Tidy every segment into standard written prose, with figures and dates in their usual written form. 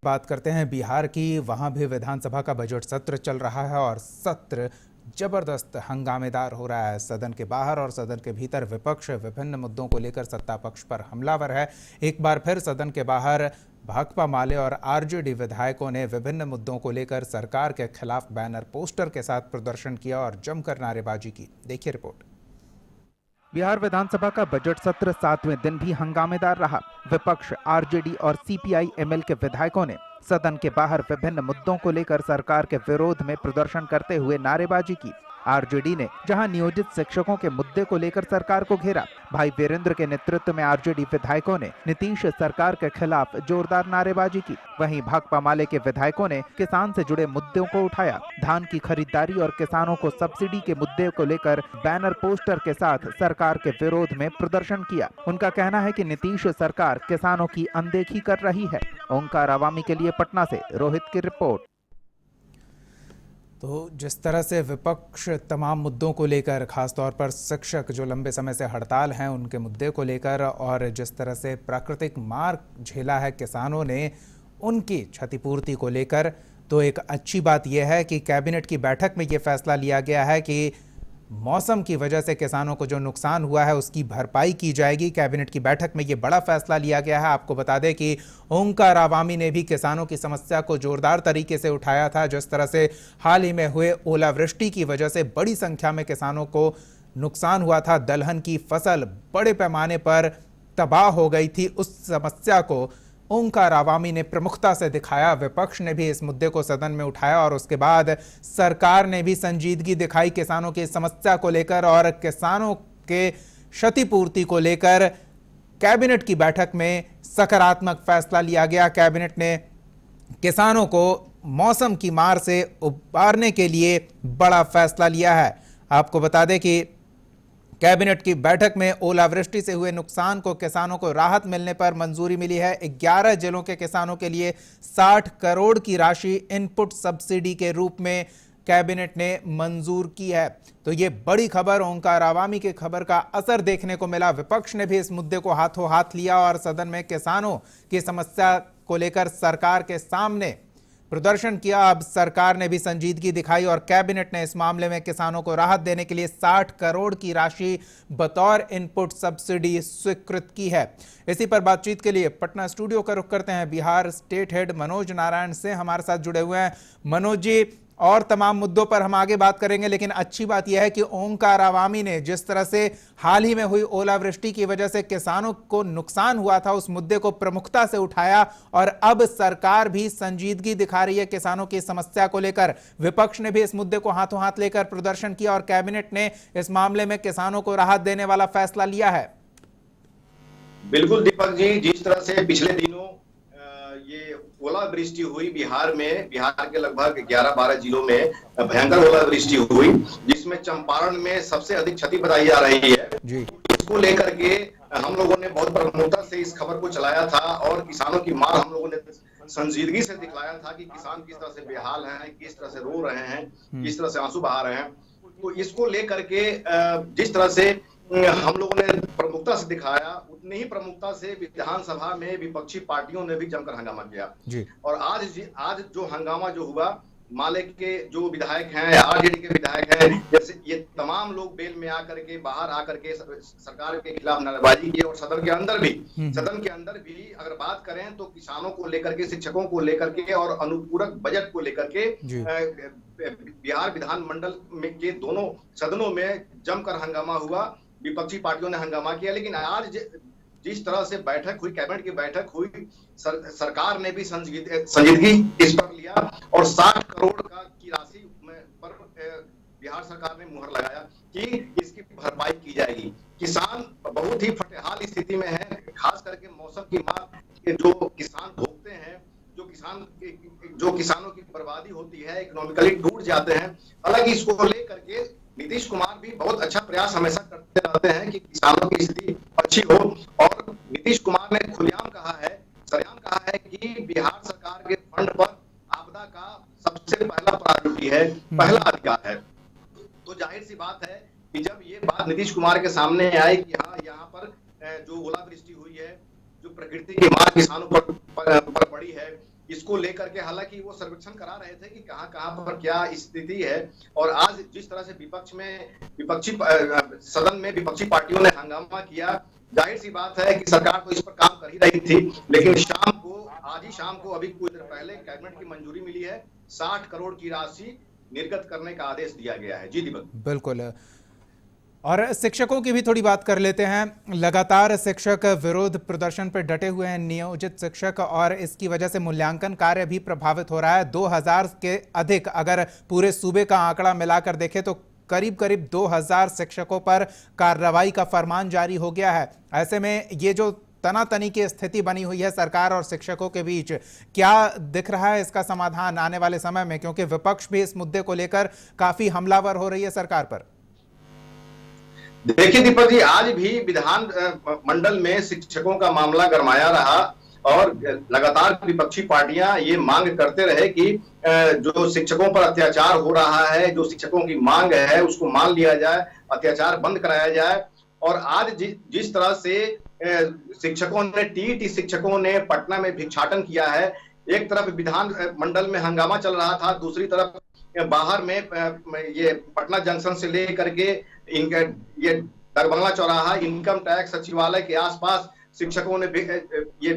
बात करते हैं बिहार की। वहां भी विधानसभा का बजट सत्र चल रहा है और सत्र जबरदस्त हंगामेदार हो रहा है। सदन के बाहर और सदन के भीतर विपक्ष विभिन्न मुद्दों को लेकर सत्ता पक्ष पर हमलावर है। एक बार फिर सदन के बाहर भाकपा माले और आरजेडी विधायकों ने विभिन्न मुद्दों को लेकर सरकार के खिलाफ बैनर पोस्टर के साथ प्रदर्शन किया और जमकर नारेबाजी की। देखिए रिपोर्ट। बिहार विधानसभा का बजट सत्र 7वें दिन भी हंगामेदार रहा। विपक्ष आरजेडी और सीपीआई एमएल के विधायकों ने सदन के बाहर विभिन्न मुद्दों को लेकर सरकार के विरोध में प्रदर्शन करते हुए नारेबाजी की। आरजेडी ने जहां नियोजित शिक्षकों के मुद्दे को लेकर सरकार को घेरा, भाई वीरेंद्र के नेतृत्व में आरजेडी विधायकों ने नीतीश सरकार के खिलाफ जोरदार नारेबाजी की। वहीं भाकपा माले के विधायकों ने किसान से जुड़े मुद्दों को उठाया। धान की खरीदारी और किसानों को सब्सिडी के मुद्दे को लेकर बैनर पोस्टर के साथ सरकार के विरोध में प्रदर्शन किया। उनका कहना है कि नीतीश सरकार किसानों की अनदेखी कर रही है। ओंकार अवामी के लिए पटना से रोहित की रिपोर्ट। तो जिस तरह से विपक्ष तमाम मुद्दों को लेकर, खासतौर पर शिक्षक जो लंबे समय से हड़ताल हैं उनके मुद्दे को लेकर, और जिस तरह से प्राकृतिक मार झेला है किसानों ने उनकी क्षतिपूर्ति को लेकर, तो एक अच्छी बात यह है कि कैबिनेट की बैठक में ये फैसला लिया गया है कि मौसम की वजह से किसानों को जो नुकसान हुआ है उसकी भरपाई की जाएगी। कैबिनेट की बैठक में ये बड़ा फैसला लिया गया है। आपको बता दें कि ओंकार अवामी ने भी किसानों की समस्या को जोरदार तरीके से उठाया था। जिस तरह से हाल ही में हुए ओलावृष्टि की वजह से बड़ी संख्या में किसानों को नुकसान हुआ था, दलहन की फसल बड़े पैमाने पर तबाह हो गई थी, उस समस्या को ओंकार अवामी ने प्रमुखता से दिखाया। विपक्ष ने भी इस मुद्दे को सदन में उठाया और उसके बाद सरकार ने भी संजीदगी दिखाई किसानों की समस्या को लेकर, और किसानों के क्षतिपूर्ति को लेकर कैबिनेट की बैठक में सकारात्मक फैसला लिया गया। कैबिनेट ने किसानों को मौसम की मार से उबारने के लिए बड़ा फैसला लिया है। आपको बता दें कि कैबिनेट की बैठक में ओलावृष्टि से हुए नुकसान को किसानों को राहत मिलने पर मंजूरी मिली है। 11 जिलों के किसानों के लिए 60 करोड़ की राशि इनपुट सब्सिडी के रूप में कैबिनेट ने मंजूर की है। तो ये बड़ी खबर, ओंकार अवामी की खबर का असर देखने को मिला। विपक्ष ने भी इस मुद्दे को हाथों हाथ लिया और सदन में किसानों की समस्या को लेकर सरकार के सामने प्रदर्शन किया। अब सरकार ने भी संजीदगी दिखाई और कैबिनेट ने इस मामले में किसानों को राहत देने के लिए 60 करोड़ की राशि बतौर इनपुट सब्सिडी स्वीकृत की है। इसी पर बातचीत के लिए पटना स्टूडियो का रुख करते हैं। बिहार स्टेट हेड मनोज नारायण से हमारे साथ जुड़े हुए हैं। मनोज जी, और तमाम मुद्दों पर हम आगे बात करेंगे, लेकिन अच्छी बात यह है कि ओंकार अवामी ने जिस तरह से हाल ही में हुई ओलावृष्टि की वजह से किसानों को नुकसान हुआ था उस मुद्दे को प्रमुखता से उठाया, और अब सरकार भी संजीदगी दिखा रही है किसानों की समस्या को लेकर। विपक्ष ने भी इस मुद्दे को हाथों हाथ लेकर प्रदर्शन किया और कैबिनेट ने इस मामले में किसानों को राहत देने वाला फैसला लिया है। बिल्कुल दीपक जी, जिस तरह से पिछले दिनों ये ओलावृष्टि हुई बिहार में, बिहार के लगभग 11-12 जिलों में भयंकर ओलावृष्टि हुई, जिसमें चंपारण में सबसे अधिक क्षति बताई जा रही है जी। इसको लेकर के हम लोगों ने बहुत प्रमुखता से इस खबर को चलाया था और किसानों की मार हम लोगों ने संजीदगी से दिखलाया था कि किसान किस तरह से बेहाल हैं, किस तरह से रो रहे हैं, किस तरह से आंसू बहा रहे हैं। तो इसको लेकर के जिस तरह से हम लोगों ने प्रमुखता से दिखाया, उतनी ही प्रमुखता से विधानसभा में विपक्षी पार्टियों ने भी जमकर हंगामा किया जी। और आज जो हंगामा जो हुआ, माले के जो विधायक हैं, आरजेडी के विधायक हैं, जैसे ये तमाम लोग बेल में आकर के, बाहर आकर के सरकार के खिलाफ नारेबाजी की। और सदन के अंदर भी अगर बात करें तो किसानों को लेकर के, शिक्षकों को लेकर के और अनुपूरक बजट को लेकर के बिहार विधानमंडल में के दोनों सदनों में जमकर हंगामा हुआ। विपक्षी पार्टियों ने हंगामा किया, लेकिन आज जिस तरह से बैठक हुई, कैबिनेट की बैठक हुई, सरकार ने भी संजीदगी इस पर लिया और 60 करोड़ की राशि पर बिहार सरकार ने मुहर लगाया कि इसकी भरपाई की जाएगी। किसान बहुत ही फटेहाल स्थिति में है, खास करके मौसम की मार जो किसान भोगते हैं, जो किसानों की बर्बादी होती है, इकोनॉमिकली टूट जाते हैं। हालांकि इसको लेकर के नीतीश कुमार भी बहुत अच्छा प्रयास हमेशा करते रहते हैं कि किसानों की स्थिति अच्छी हो, और नीतीश कुमार ने खुलेआम कहा है कि बिहार सरकार के फंड पर आपदा का सबसे पहला प्रायोरिटी है, पहला अधिकार है। तो जाहिर सी बात है कि जब ये बात नीतीश कुमार के सामने आई कि हाँ, यहाँ पर जो ओलावृष्टि हुई है, जो प्रकृति की मार किसानों पर पड़ी है, इसको लेकर के हालांकि वो सर्वेक्षण करा रहे थे कि कहां कहां पर क्या स्थिति है। और आज जिस तरह से सदन में विपक्षी पार्टियों ने हंगामा किया, जाहिर सी बात है कि सरकार तो इस पर काम कर ही रही थी, लेकिन आज ही शाम को अभी कुछ देर पहले कैबिनेट की मंजूरी मिली है, 60 करोड़ की राशि निर्गत करने का आदेश दिया गया है। जी दीपक। बिल्कुल। और शिक्षकों की भी थोड़ी बात कर लेते हैं। लगातार शिक्षक विरोध प्रदर्शन पर डटे हुए हैं, नियोजित शिक्षक, और इसकी वजह से मूल्यांकन कार्य भी प्रभावित हो रहा है। 2000 के अधिक अगर पूरे सूबे का आंकड़ा मिलाकर देखें तो करीब करीब 2000 शिक्षकों पर कार्रवाई का फरमान जारी हो गया है। ऐसे में ये जो तनातनी की स्थिति बनी हुई है सरकार और शिक्षकों के बीच, क्या दिख रहा है इसका समाधान आने वाले समय में, क्योंकि विपक्ष भी इस मुद्दे को लेकर काफी हमलावर हो रही है सरकार पर? देखिए दीपक जी, आज भी विधान मंडल में शिक्षकों का मामला गरमाया रहा और लगातार विपक्षी पार्टियां ये मांग करते रहे कि जो शिक्षकों पर अत्याचार हो रहा है, जो शिक्षकों की मांग है उसको मान लिया जाए, अत्याचार बंद कराया जाए। और आज जिस तरह से शिक्षकों ने, टीईटी शिक्षकों ने पटना में भिक्षाटन किया है, एक तरफ विधान मंडल में हंगामा चल रहा था, दूसरी तरफ बाहर में ये पटना जंक्शन से लेकर के इनके ये दरभंगा चौराहा, इनकम टैक्स सचिवालय के आसपास शिक्षकों ने ये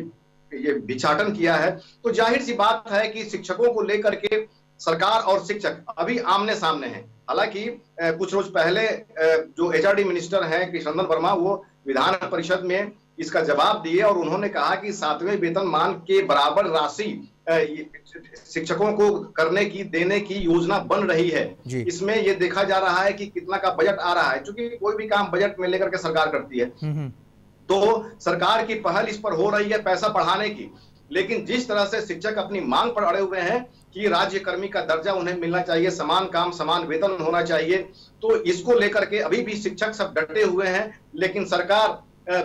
भिक्षाटन किया है। तो जाहिर सी बात है कि शिक्षकों को लेकर के सरकार और शिक्षक अभी आमने सामने हैं। हालांकि कुछ रोज पहले जो एचआरडी मिनिस्टर हैं कृष्णनंदन वर्मा, वो विधान परिषद में इसका जवाब दिए और उन्होंने कहा कि 7वें वेतनमान के बराबर राशि शिक्षकों को देने की योजना बन रही है। इसमें ये देखा जा रहा है कि कितना का बजट आ रहा है, क्योंकि कोई भी काम बजट में लेकर के सरकार करती है, तो सरकार की पहल इस पर हो रही है पैसा बढ़ाने की। लेकिन जिस तरह से शिक्षक अपनी मांग पर अड़े हुए हैं कि राज्य कर्मी का दर्जा उन्हें मिलना चाहिए, समान काम समान वेतन होना चाहिए, तो इसको लेकर के अभी भी शिक्षक सब डटे हुए हैं। लेकिन सरकार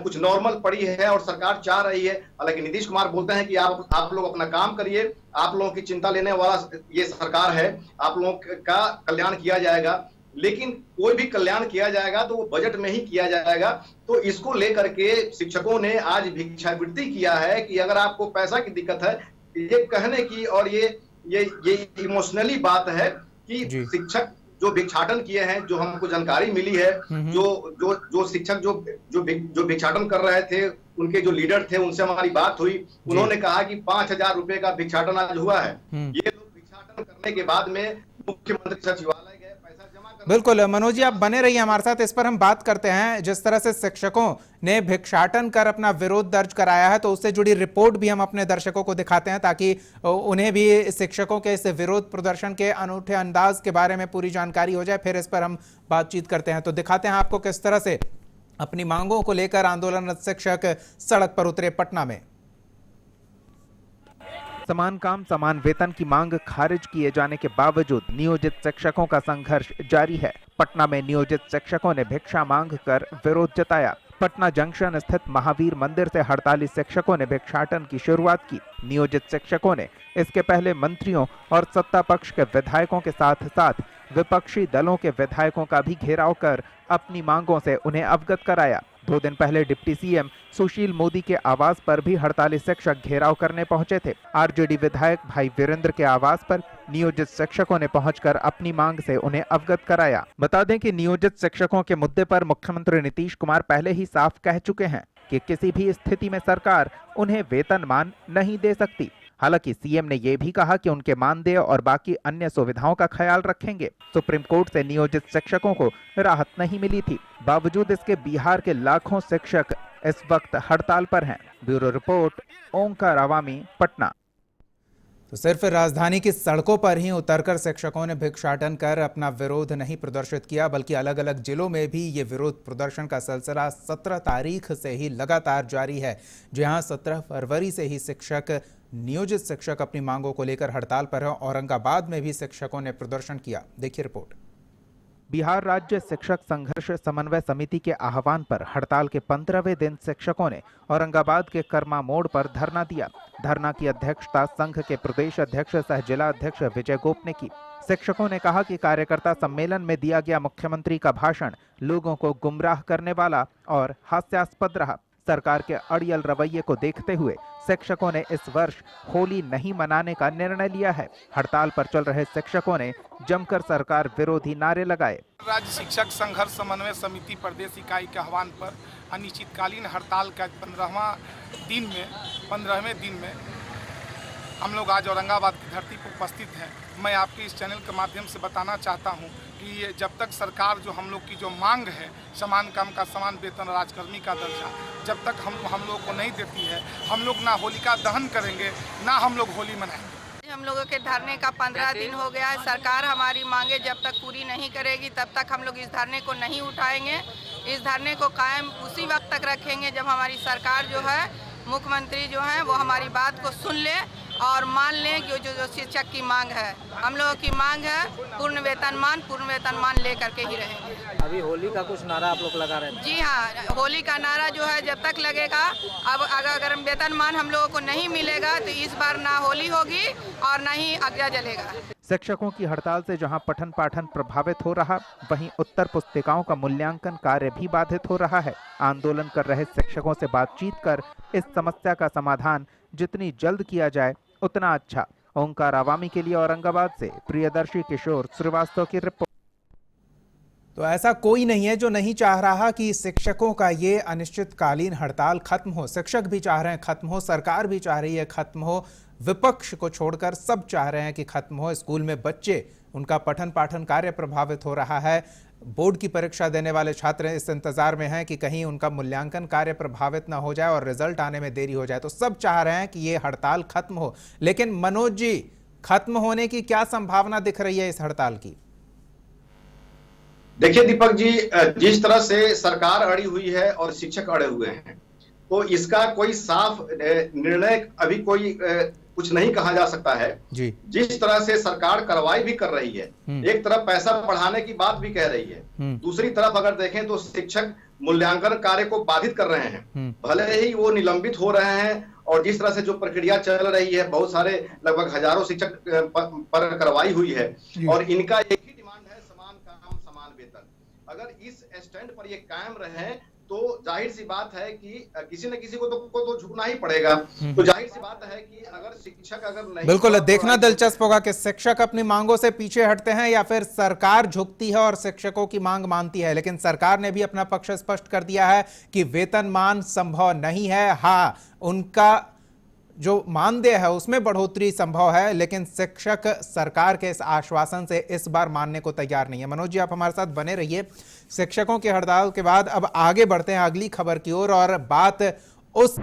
कुछ नॉर्मल पड़ी है और सरकार चाह रही है, हालांकि नीतीश कुमार बोलते हैं कि आप लोग अपना काम करिए, आप लोगों की चिंता लेने वाला ये सरकार है, आप लोगों का कल्याण किया जाएगा। लेकिन कोई भी कल्याण किया जाएगा तो वो बजट में ही किया जाएगा। तो इसको लेकर के शिक्षकों ने आज भिक्षावृत्ति किया है कि अगर आपको पैसा की दिक्कत है, ये कहने की और ये इमोशनली बात है कि शिक्षक जो भिक्षाटन किए हैं, जो हमको जानकारी मिली है, जो शिक्षक जो भिक्षाटन कर रहे थे, उनके जो लीडर थे, उनसे हमारी बात हुई, उन्होंने कहा कि 5000 रुपए का भिक्षाटन आज हुआ है। ये लोग भिक्षाटन करने के बाद में मुख्यमंत्री सचिवालय गए, पैसा जमा कर। बिल्कुल मनोज जी, आप बने रहिए हमारे साथ, इस पर हम बात करते हैं। जिस तरह से शिक्षकों ने भिक्षाटन कर अपना विरोध दर्ज कराया है, तो उससे जुड़ी रिपोर्ट भी हम अपने दर्शकों को दिखाते हैं ताकि उन्हें भी शिक्षकों के इस विरोध प्रदर्शन के अनूठे अंदाज के बारे में पूरी जानकारी हो जाए। फिर इस पर हम बातचीत करते हैं। तो दिखाते हैं आपको किस तरह से अपनी मांगों को लेकर आंदोलनरत शिक्षक सड़क पर उतरे पटना में। समान काम समान वेतन की मांग खारिज किए जाने के बावजूद नियोजित शिक्षकों का संघर्ष जारी है। पटना में नियोजित शिक्षकों ने भिक्षा मांग कर विरोध जताया। पटना जंक्शन स्थित महावीर मंदिर से हड़ताली शिक्षकों ने भिक्षाटन की शुरुआत की। नियोजित शिक्षकों ने इसके पहले मंत्रियों और सत्ता पक्ष के विधायकों के साथ साथ विपक्षी दलों के विधायकों का भी घेराव कर अपनी मांगों से उन्हें अवगत कराया। 2 दिन पहले डिप्टी सीएम सुशील मोदी के आवास पर भी हड़ताली शिक्षक घेराव करने पहुंचे थे। आरजेडी विधायक भाई वीरेंद्र के आवास पर नियोजित शिक्षकों ने पहुंचकर अपनी मांग से उन्हें अवगत कराया। बता दें कि नियोजित शिक्षकों के मुद्दे पर मुख्यमंत्री नीतीश कुमार पहले ही साफ कह चुके हैं कि किसी भी स्थिति में सरकार उन्हें वेतनमान नहीं दे सकती। हालांकि सीएम ने यह भी कहा कि उनके मानदेय और बाकी अन्य सुविधाओं का ख्याल रखेंगे। सुप्रीम कोर्ट से नियोजित शिक्षकों को राहत नहीं मिली थी, बावजूद इसके बिहार के लाखों शिक्षक इस वक्त हड़ताल पर हैं। ब्यूरो रिपोर्ट, ओंकार अवामी, पटना। तो सिर्फ राजधानी की सड़कों पर ही उतरकर शिक्षकों ने भिक्षाटन कर अपना विरोध नहीं प्रदर्शित किया, बल्कि अलग अलग जिलों में भी ये विरोध प्रदर्शन का सिलसिला 17 तारीख से ही लगातार जारी है। जहां 17 फरवरी से ही नियोजित शिक्षक अपनी मांगों को लेकर हड़ताल पर है। औरंगाबाद में भी शिक्षकों ने प्रदर्शन किया। देखिए रिपोर्ट। बिहार राज्य शिक्षक संघर्ष समन्वय समिति के आह्वान पर हड़ताल के 15वें दिन शिक्षकों ने औरंगाबाद के कर्मा मोड़ पर धरना दिया। धरना की अध्यक्षता संघ के प्रदेश अध्यक्ष सह जिला अध्यक्ष विजय गोप ने की। शिक्षकों ने कहा कि कार्यकर्ता सम्मेलन में दिया गया मुख्यमंत्री का भाषण लोगों को गुमराह करने वाला और हास्यास्पद रहा। सरकार के अड़ियल रवैये को देखते हुए शिक्षकों ने इस वर्ष होली नहीं मनाने का निर्णय लिया है। हड़ताल पर चल रहे शिक्षकों ने जमकर सरकार विरोधी नारे लगाए। राज्य शिक्षक संघर्ष समन्वय समिति प्रदेश इकाई के आह्वान पर अनिश्चितकालीन हड़ताल का 15वें दिन में हम लोग आज औरंगाबाद की धरती पर उपस्थित हैं। मैं आपके इस चैनल के माध्यम से बताना चाहता हूं कि ये जब तक सरकार जो हम लोग की जो मांग है समान काम का समान वेतन, राजकर्मी का दर्जा, जब तक हम लोग को नहीं देती है, हम लोग ना होलिका दहन करेंगे ना हम लोग होली मनाएंगे। हम लोगों के धरने का 15 दिन हो गया है। सरकार हमारी मांगे जब तक पूरी नहीं करेगी तब तक हम लोग इस धरने को नहीं उठाएंगे। इस धरने को कायम उसी वक्त तक रखेंगे जब हमारी सरकार जो है, मुख्यमंत्री जो है, वो हमारी बात को सुन ले और मान लें कि जो शिक्षक की मांग है, हम लोगों की मांग है पूर्ण वेतनमान लेकर के ही रहेंगे। अभी होली का कुछ नारा आप लोग लगा रहे हैं? जी हाँ, होली का नारा जो है जब तक लगेगा, अब अगर वेतनमान हम लोगों को नहीं मिलेगा तो इस बार ना होली होगी और ना ही अग्जा जलेगा। शिक्षकों की हड़ताल से जहां पठन पाठन प्रभावित हो रहा, वहीं उत्तर पुस्तिकाओं का मूल्यांकन कार्य भी बाधित हो रहा है। आंदोलन कर रहे शिक्षकों से बातचीत कर इस समस्या का समाधान जितनी जल्द किया जाए उतना अच्छा। ओंकार आवामी के लिए औरंगाबाद से प्रियदर्शी किशोर श्रीवास्तव की रिपोर्ट। तो ऐसा कोई नहीं है जो नहीं चाह रहा कि शिक्षकों का ये अनिश्चितकालीन हड़ताल खत्म हो। शिक्षक भी चाह रहे हैं खत्म हो, सरकार भी चाह रही है खत्म हो, विपक्ष को छोड़कर सब चाह रहे हैं कि खत्म हो। स्कूल में बच्चे, उनका पठन पाठन कार्य प्रभावित हो रहा है। बोर्ड की परीक्षा देने वाले छात्र इस इंतजार में हैं कि कहीं उनका मूल्यांकन कार्य प्रभावित ना हो जाए और रिजल्ट आने में देरी हो जाए। तो सब चाह रहे हैं कि ये हड़ताल खत्म हो। लेकिन मनोज जी, खत्म होने की क्या संभावना दिख रही है इस हड़ताल की? देखिए दीपक जी, जिस तरह से सरकार अड़ी हुई है और शिक्षक अड़े हुए हैं, तो इसका कोई साफ निर्णय अभी कोई कुछ नहीं कहा जा सकता है जी। जिस तरह से सरकार कार्रवाई भी कर रही है, एक तरफ पैसा बढ़ाने की बात भी कह रही है, दूसरी तरफ अगर देखें तो शिक्षक मूल्यांकन कार्य को बाधित कर रहे हैं। भले ही वो निलंबित हो रहे हैं और जिस तरह से जो प्रक्रिया चल रही है, बहुत सारे लगभग हजारों शिक्षक पर कार्रवाई हुई है और इनका एक ही डिमांड है, समान काम समान वेतन। अगर इस स्टैंड पर ये कायम रहे तो जाहिर सी बात है कि किसी न किसी को तो झुकना ही पड़ेगा। तो जाहिर सी बात है कि अगर शिक्षक अगर नहीं, बिल्कुल देखना दिलचस्प होगा कि शिक्षक अपनी मांगों से पीछे हटते हैं या फिर सरकार झुकती है और शिक्षकों की मांग मानती है। लेकिन सरकार ने भी अपना पक्ष स्पष्ट कर दिया है कि वेतनमान संभव नहीं है। हाँ, उनका जो मानदेय है उसमें बढ़ोतरी संभव है, लेकिन शिक्षक सरकार के इस आश्वासन से इस बार मानने को तैयार नहीं है। मनोज जी, आप हमारे साथ बने रहिए। शिक्षकों की हड़ताल के बाद अब आगे बढ़ते हैं अगली खबर की ओर और बात उस